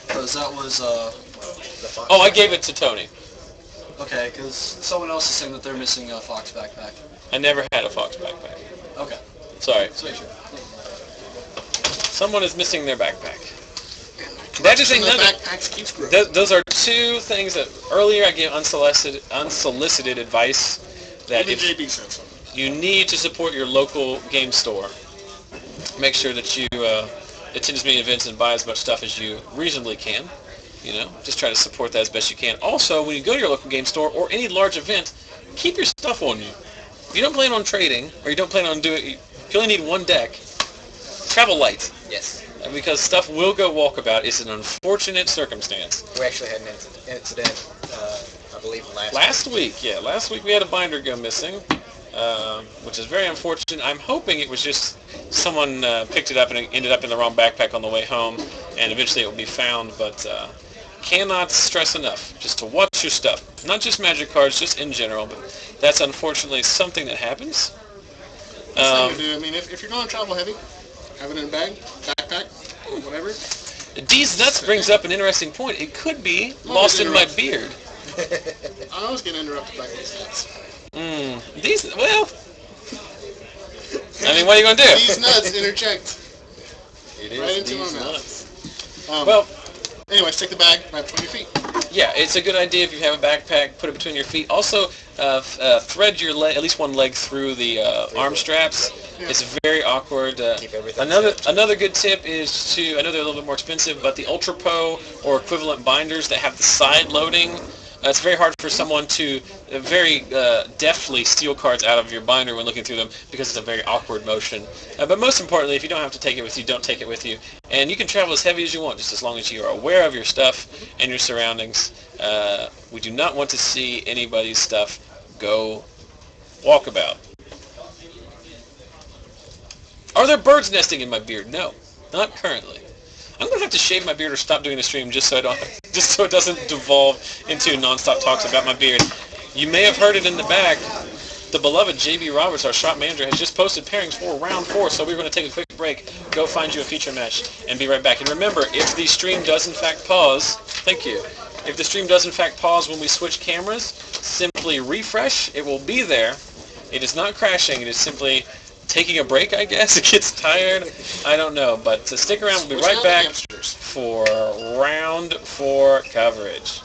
S4: Because that was,
S1: Oh, I gave it to Tony.
S4: okay, because someone else is saying that they're missing a Fox backpack.
S1: I never had a Fox backpack.
S4: Okay.
S1: Sorry.
S4: So sure.
S1: Someone is missing their backpack. That is another.
S3: Backpacks keeps growing.
S1: Those are 2 things that earlier I gave unsolicited advice that
S3: Even
S1: if
S3: JB said something.
S1: you need to support your local game store, make sure that you attend as many events and buy as much stuff as you reasonably can. Just try to support that as best you can. Also, when you go to your local game store or any large event, keep your stuff on you. If you don't plan on trading, or you don't plan on doing, if you only need 1 deck, travel light.
S2: Yes.
S1: Because stuff will go walkabout. It's an unfortunate circumstance.
S2: We actually had an incident, I believe,
S1: Last week we had a binder go missing, which is very unfortunate. I'm hoping it was just someone picked it up and it ended up in the wrong backpack on the way home, and eventually it will be found. But cannot stress enough just to watch your stuff. Not just magic cards, just in general, but that's unfortunately something that happens.
S3: That's thing to do. I mean, if you're going to travel heavy, have it in a bag, backpack, whatever.
S1: These nuts brings up an interesting point. It could be lost in my beard.
S3: I was getting interrupted by these nuts.
S1: These, well, I mean, what are you going to do?
S3: These nuts interject
S1: It is
S3: right into
S1: these
S3: my mouth.
S1: nuts.
S3: Well, anyways, take the bag right between your feet.
S1: Yeah, it's a good idea if you have a backpack, put it between your feet. Also, thread your leg, at least one leg through the arm straps.
S3: Yeah.
S1: It's very awkward.
S2: Keep everything
S1: Another good tip is to, I know they're a little bit more expensive, but the Ultra Po or equivalent binders that have the side loading, it's very hard for someone to very deftly steal cards out of your binder when looking through them because it's a very awkward motion. But most importantly, if you don't have to take it with you, don't take it with you. And you can travel as heavy as you want, just as long as you are aware of your stuff and your surroundings. We do not want to see anybody's stuff go walkabout. Are there birds nesting in my beard? No, not currently. I'm gonna have to shave my beard or stop doing the stream just so it doesn't devolve into nonstop talks about my beard. You may have heard it in the back. The beloved JB Roberts, our shop manager, has just posted pairings for round 4, so we're going to take a quick break, go find you a feature match, and be right back. And remember, if the stream does in fact pause, thank you. If the stream does in fact pause when we switch cameras, simply refresh. It will be there. It is not crashing. It is simply taking a break, I guess. It gets tired. I don't know. But to stick around, we'll be right back for round 4 coverage.